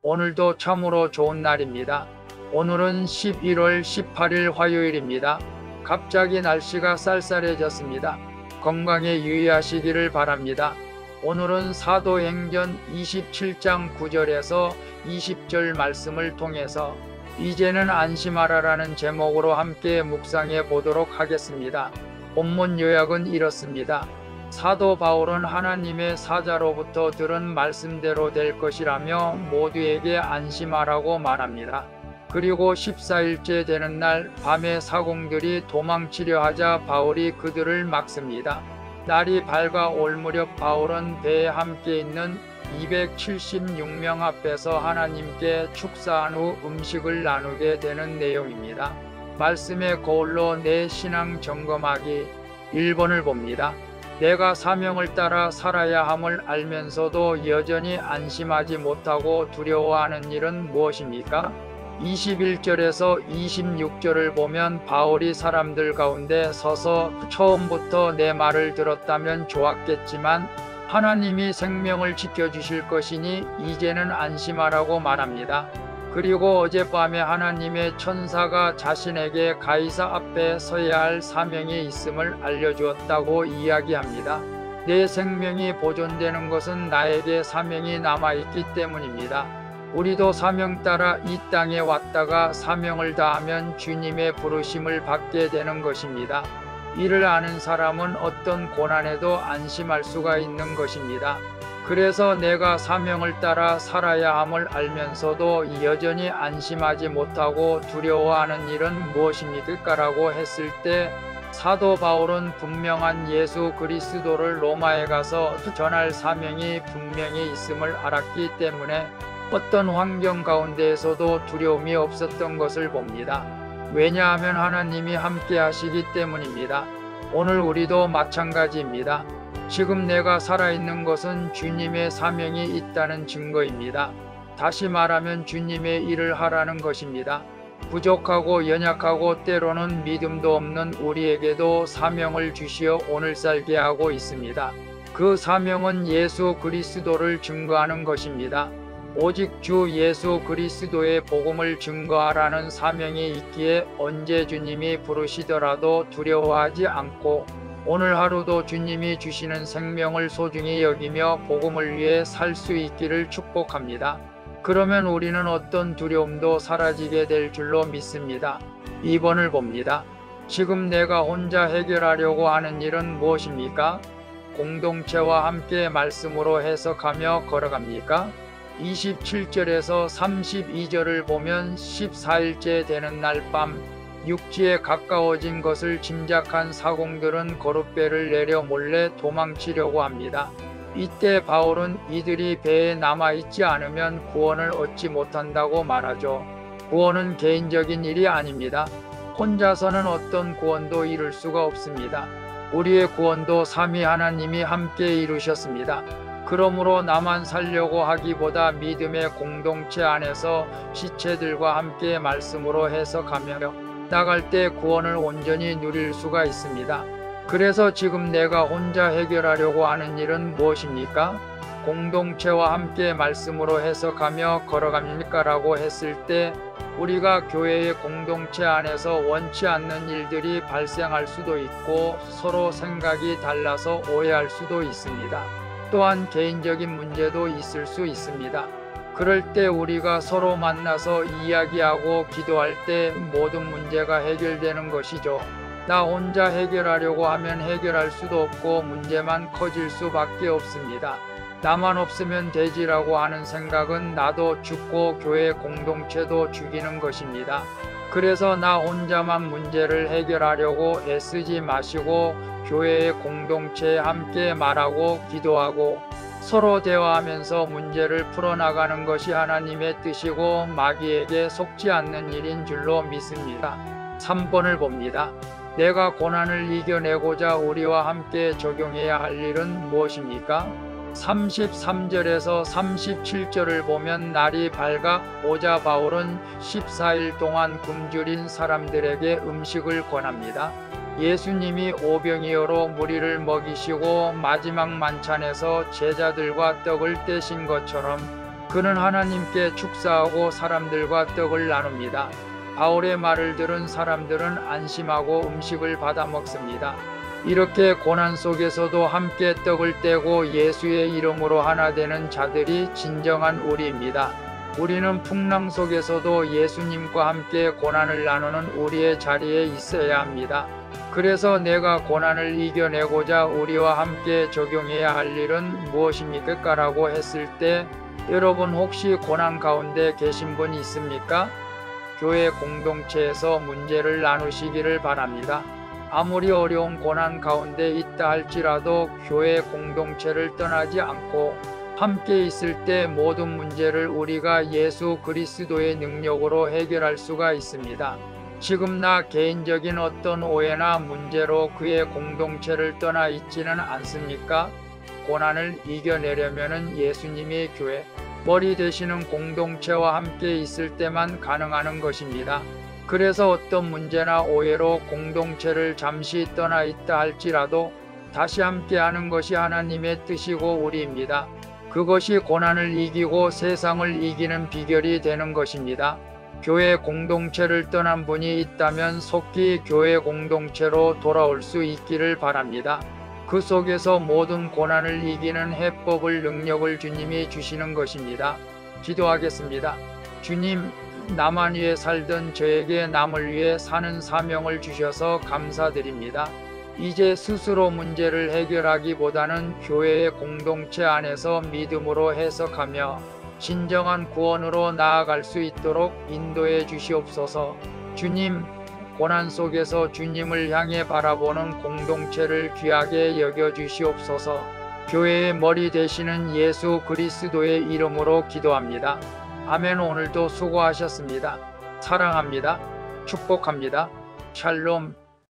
오늘도 참으로 좋은 날입니다. 오늘은 11월 18일 화요일입니다. 갑자기 날씨가 쌀쌀해졌습니다. 건강에 유의하시기를 바랍니다. 오늘은 사도행전 27장 9절에서 20절 말씀을 통해서 이제는 안심하라라는 제목으로 함께 묵상해 보도록 하겠습니다. 본문 요약은 이렇습니다. 사도 바울은 하나님의 사자로부터 들은 말씀대로 될 것이라며 모두에게 안심하라고 말합니다. 그리고 14일째 되는 날 밤에 사공들이 도망치려 하자 바울이 그들을 막습니다. 날이 밝아 올 무렵 바울은 배에 함께 있는 276명 앞에서 하나님께 축사한 후 음식을 나누게 되는 내용입니다. 말씀의 거울로 내 신앙 점검하기 1번을 봅니다. 내가 사명을 따라 살아야 함을 알면서도 여전히 안심하지 못하고 두려워하는 일은 무엇입니까? 21절에서 26절을 보면 바울이 사람들 가운데 서서 처음부터 내 말을 들었다면 좋았겠지만 하나님이 생명을 지켜주실 것이니 이제는 안심하라고 말합니다. 그리고 어젯밤에 하나님의 천사가 자신에게 가이사 앞에 서야 할 사명이 있음을 알려주었다고 이야기합니다. 내 생명이 보존되는 것은 나에게 사명이 남아있기 때문입니다. 우리도 사명 따라 이 땅에 왔다가 사명을 다하면 주님의 부르심을 받게 되는 것입니다. 이를 아는 사람은 어떤 고난에도 안심할 수가 있는 것입니다. 그래서 내가 사명을 따라 살아야 함을 알면서도 여전히 안심하지 못하고 두려워하는 일은 무엇입니까?라고 했을 때 사도 바울은 분명한 예수 그리스도를 로마에 가서 전할 사명이 분명히 있음을 알았기 때문에 어떤 환경 가운데에서도 두려움이 없었던 것을 봅니다. 왜냐하면 하나님이 함께 하시기 때문입니다. 오늘 우리도 마찬가지입니다. 지금 내가 살아있는 것은 주님의 사명이 있다는 증거입니다. 다시 말하면 주님의 일을 하라는 것입니다. 부족하고 연약하고 때로는 믿음도 없는 우리에게도 사명을 주시어 오늘 살게 하고 있습니다. 그 사명은 예수 그리스도를 증거하는 것입니다. 오직 주 예수 그리스도의 복음을 증거하라는 사명이 있기에 언제 주님이 부르시더라도 두려워하지 않고 오늘 하루도 주님이 주시는 생명을 소중히 여기며 복음을 위해 살 수 있기를 축복합니다. 그러면 우리는 어떤 두려움도 사라지게 될 줄로 믿습니다. 2번을 봅니다. 지금 내가 혼자 해결하려고 하는 일은 무엇입니까? 공동체와 함께 말씀으로 해석하며 걸어갑니까? 27절에서 32절을 보면 14일째 되는 날 밤 육지에 가까워진 것을 짐작한 사공들은 거룻배를 내려 몰래 도망치려고 합니다. 이때 바울은 이들이 배에 남아있지 않으면 구원을 얻지 못한다고 말하죠. 구원은 개인적인 일이 아닙니다. 혼자서는 어떤 구원도 이룰 수가 없습니다. 우리의 구원도 삼위 하나님이 함께 이루셨습니다. 그러므로 나만 살려고 하기보다 믿음의 공동체 안에서 지체들과 함께 말씀으로 해석하며 나갈 때 구원을 온전히 누릴 수가 있습니다. 그래서 지금 내가 혼자 해결하려고 하는 일은 무엇입니까? 공동체와 함께 말씀으로 해석하며 걸어갑니까라고 했을 때 우리가 교회의 공동체 안에서 원치 않는 일들이 발생할 수도 있고 서로 생각이 달라서 오해할 수도 있습니다. 또한 개인적인 문제도 있을 수 있습니다. 그럴 때 우리가 서로 만나서 이야기하고 기도할 때 모든 문제가 해결되는 것이죠. 나 혼자 해결하려고 하면 해결할 수도 없고 문제만 커질 수밖에 없습니다. 나만 없으면 되지라고 하는 생각은 나도 죽고 교회 공동체도 죽이는 것입니다. 그래서 나 혼자만 문제를 해결하려고 애쓰지 마시고 교회의 공동체에 함께 말하고 기도하고 서로 대화하면서 문제를 풀어나가는 것이 하나님의 뜻이고 마귀에게 속지 않는 일인 줄로 믿습니다. 3번을 봅니다. 내가 고난을 이겨내고자 우리와 함께 적용해야 할 일은 무엇입니까? 33절에서 37절을 보면 날이 밝아 오자 바울은 14일 동안 굶주린 사람들에게 음식을 권합니다. 예수님이 오병이어로 무리를 먹이시고 마지막 만찬에서 제자들과 떡을 떼신 것처럼 그는 하나님께 축사하고 사람들과 떡을 나눕니다. 바울의 말을 들은 사람들은 안심하고 음식을 받아 먹습니다. 이렇게 고난 속에서도 함께 떡을 떼고 예수의 이름으로 하나 되는 자들이 진정한 우리입니다. 우리는 풍랑 속에서도 예수님과 함께 고난을 나누는 우리의 자리에 있어야 합니다. 그래서 내가 고난을 이겨내고자 우리와 함께 적용해야 할 일은 무엇입니까? 라고 했을 때 여러분 혹시 고난 가운데 계신 분 있습니까? 교회 공동체에서 문제를 나누시기를 바랍니다. 아무리 어려운 고난 가운데 있다 할지라도 교회 공동체를 떠나지 않고 함께 있을 때 모든 문제를 우리가 예수 그리스도의 능력으로 해결할 수가 있습니다. 지금 나 개인적인 어떤 오해나 문제로 그의 공동체를 떠나 있지는 않습니까? 고난을 이겨내려면 예수님의 교회, 머리 되시는 공동체와 함께 있을 때만 가능한 것입니다. 그래서 어떤 문제나 오해로 공동체를 잠시 떠나 있다 할지라도 다시 함께하는 것이 하나님의 뜻이고 우리입니다. 그것이 고난을 이기고 세상을 이기는 비결이 되는 것입니다. 교회 공동체를 떠난 분이 있다면 속히 교회 공동체로 돌아올 수 있기를 바랍니다. 그 속에서 모든 고난을 이기는 해법을 능력을 주님이 주시는 것입니다. 기도하겠습니다. 주님, 나만 위해 살던 저에게 남을 위해 사는 사명을 주셔서 감사드립니다. 이제 스스로 문제를 해결하기보다는 교회의 공동체 안에서 믿음으로 해석하며 진정한 구원으로 나아갈 수 있도록 인도해 주시옵소서. 주님, 고난 속에서 주님을 향해 바라보는 공동체를 귀하게 여겨 주시옵소서. 교회의 머리 되시는 예수 그리스도의 이름으로 기도합니다. 아멘. 오늘도 수고하셨습니다. 사랑합니다. 축복합니다. 샬롬.